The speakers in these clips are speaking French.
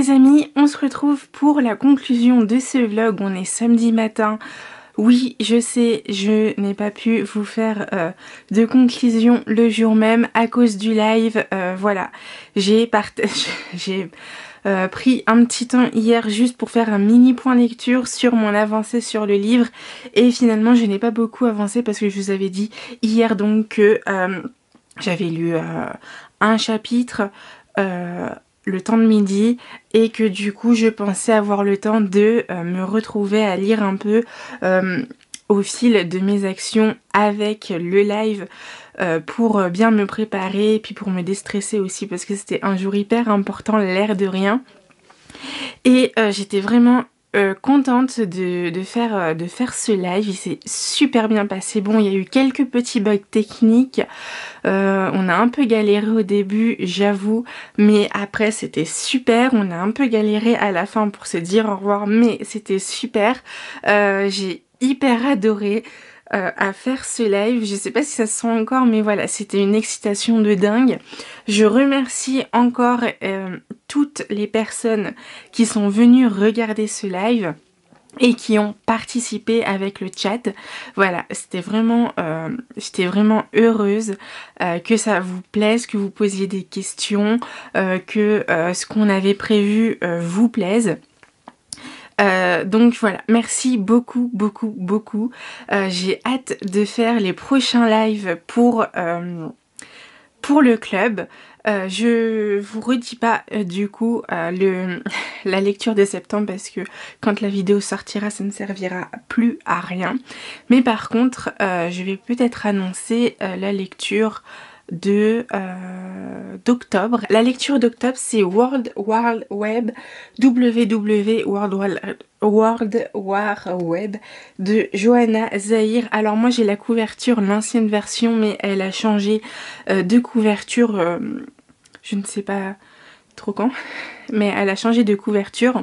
les amis, on se retrouve pour la conclusion de ce vlog. On est samedi matin. Oui, je sais, je n'ai pas pu vous faire de conclusion le jour même à cause du live. Voilà, j'ai pris un petit temps hier juste pour faire un mini point lecture sur mon avancée sur le livre. Et finalement, je n'ai pas beaucoup avancé parce que je vous avais dit hier donc que j'avais lu un chapitre le temps de midi et que du coup je pensais avoir le temps de me retrouver à lire un peu au fil de mes actions avec le live pour bien me préparer et puis pour me déstresser aussi parce que c'était un jour hyper important, l'air de rien. Et j'étais vraiment contente de faire ce live. Il s'est super bien passé. Bon, il y a eu quelques petits bugs techniques. On a un peu galéré au début, j'avoue, mais après c'était super. On a un peu galéré à la fin pour se dire au revoir, mais c'était super. J'ai hyper adoré à faire ce live. Je sais pas si ça se sent encore, mais voilà, c'était une excitation de dingue. Je remercie encore toutes les personnes qui sont venues regarder ce live et qui ont participé avec le chat. Voilà, j'étais vraiment heureuse que ça vous plaise, que vous posiez des questions, que ce qu'on avait prévu vous plaise. Donc voilà, merci beaucoup. J'ai hâte de faire les prochains lives pour le club. Je vous redis pas du coup la lecture de septembre parce que quand la vidéo sortira ça ne servira plus à rien. Mais par contre je vais peut-être annoncer la lecture d'octobre. La lecture d'octobre c'est World War Web World War Web de Johanna Zahir. Alors moi j'ai la couverture, l'ancienne version, mais elle a changé de couverture, je ne sais pas trop quand, mais elle a changé de couverture.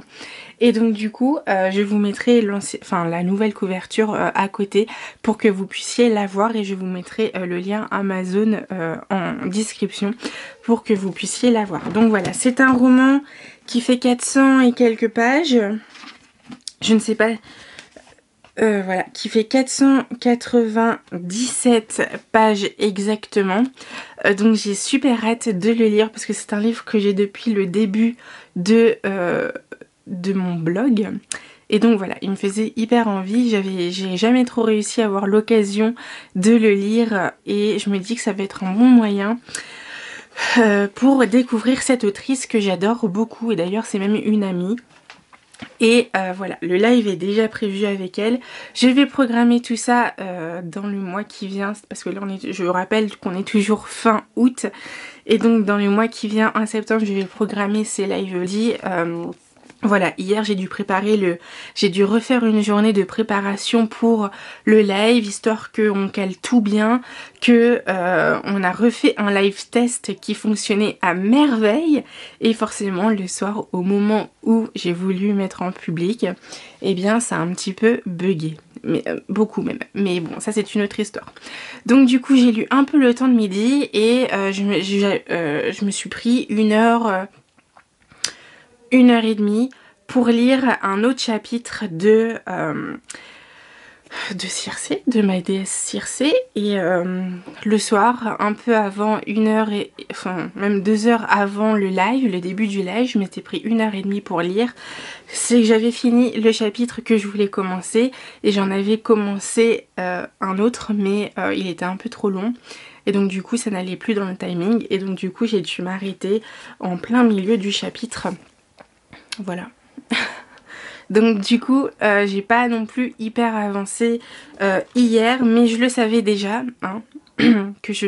Et donc du coup je vous mettrai la nouvelle couverture à côté pour que vous puissiez la voir et je vous mettrai le lien Amazon en description pour que vous puissiez la voir. Donc voilà, c'est un roman qui fait 400 et quelques pages. Je ne sais pas, voilà, qui fait 497 pages exactement. Donc j'ai super hâte de le lire parce que c'est un livre que j'ai depuis le début de mon blog. Et donc voilà, il me faisait hyper envie. J'ai jamais trop réussi à avoir l'occasion de le lire et je me dis que ça va être un bon moyen pour découvrir cette autrice que j'adore beaucoup. Et d'ailleurs c'est même une amie. Et voilà, le live est déjà prévu avec elle. Je vais programmer tout ça dans le mois qui vient, parce que là je vous rappelle qu'on est toujours fin août. Et donc dans le mois qui vient, en septembre, je vais programmer ces lives-là. Voilà, hier j'ai dû refaire une journée de préparation pour le live, histoire qu'on cale tout bien, que on a refait un live test qui fonctionnait à merveille, et forcément le soir, au moment où j'ai voulu mettre en public, eh bien ça a un petit peu bugué. Mais beaucoup même, mais bon ça c'est une autre histoire. Donc du coup j'ai lu un peu le temps de midi et je me suis pris une heure et demie pour lire un autre chapitre de Circé, de ma déesse Circé. Et le soir, un peu avant, même 2 heures avant le live, le début du live, je m'étais pris 1 heure et demie pour lire. C'est que j'avais fini le chapitre que je voulais commencer et j'en avais commencé un autre, mais il était un peu trop long. Et donc du coup ça n'allait plus dans le timing et donc du coup j'ai dû m'arrêter en plein milieu du chapitre. Voilà. Donc du coup j'ai pas non plus hyper avancé hier, mais je le savais déjà hein, que je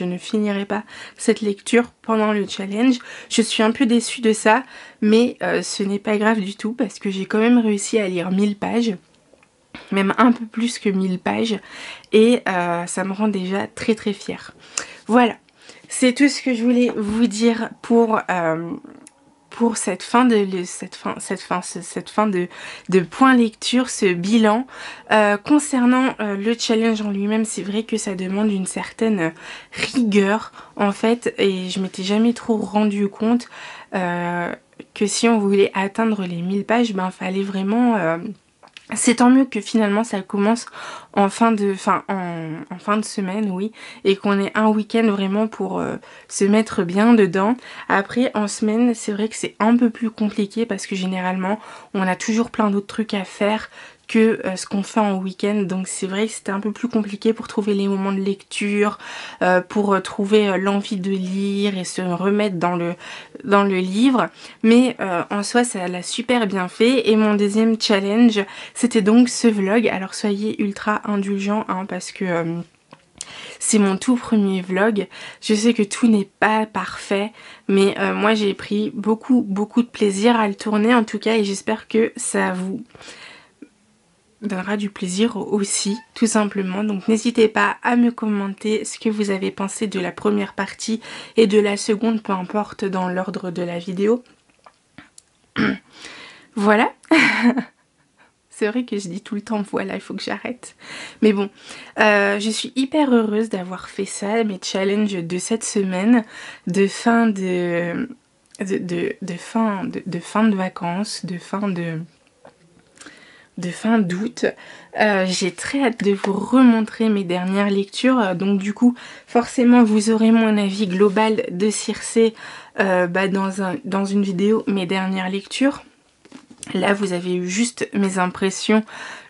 ne finirai pas cette lecture pendant le challenge. Je suis un peu déçue de ça, mais ce n'est pas grave du tout parce que j'ai quand même réussi à lire 1000 pages. Même un peu plus que 1000 pages et ça me rend déjà très très fière. Voilà, c'est tout ce que je voulais vous dire pour cette fin de point lecture, ce bilan. Concernant le challenge en lui-même, c'est vrai que ça demande une certaine rigueur en fait et je m'étais jamais trop rendu compte que si on voulait atteindre les 1000 pages, ben fallait vraiment... c'est tant mieux que finalement ça commence en fin de semaine, oui, et qu'on ait un week-end vraiment pour se mettre bien dedans. Après, en semaine, c'est vrai que c'est un peu plus compliqué parce que généralement, on a toujours plein d'autres trucs à faire que ce qu'on fait en week-end, donc c'est vrai que c'était un peu plus compliqué pour trouver les moments de lecture, pour trouver l'envie de lire et se remettre dans le livre, mais en soi ça l'a super bien fait. Et mon deuxième challenge, c'était donc ce vlog. Alors soyez ultra indulgents hein, parce que c'est mon tout premier vlog. Je sais que tout n'est pas parfait, mais moi j'ai pris beaucoup de plaisir à le tourner en tout cas, et j'espère que ça vous donnera du plaisir aussi, tout simplement. Donc n'hésitez pas à me commenter ce que vous avez pensé de la première partie et de la seconde, peu importe dans l'ordre de la vidéo. Voilà. C'est vrai que je dis tout le temps voilà, il faut que j'arrête. Mais bon, je suis hyper heureuse d'avoir fait ça, mes challenges de cette semaine, de fin de vacances, de fin d'août. J'ai très hâte de vous remontrer mes dernières lectures. Donc du coup, forcément, vous aurez mon avis global de Circé dans une vidéo, mes dernières lectures. Là, vous avez eu juste mes impressions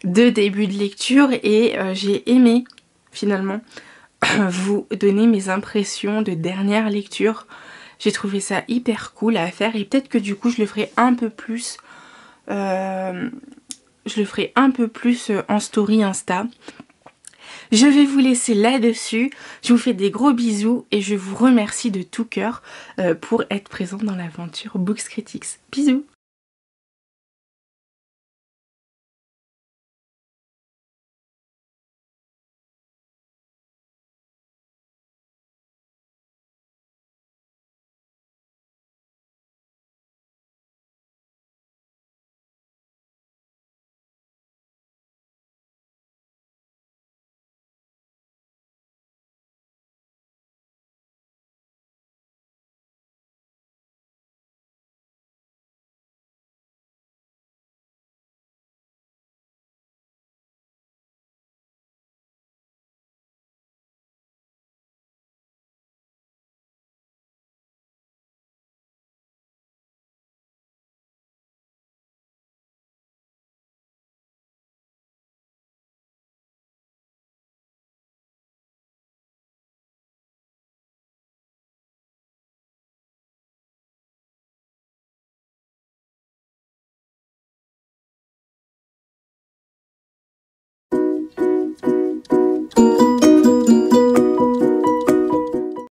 de début de lecture et j'ai aimé, finalement, vous donner mes impressions de dernière lecture. J'ai trouvé ça hyper cool à faire et peut-être que du coup, je le ferai un peu plus... en story Insta. Je vais vous laisser là-dessus. Je vous fais des gros bisous et je vous remercie de tout cœur pour être présent dans l'aventure Books Critics. Bisous!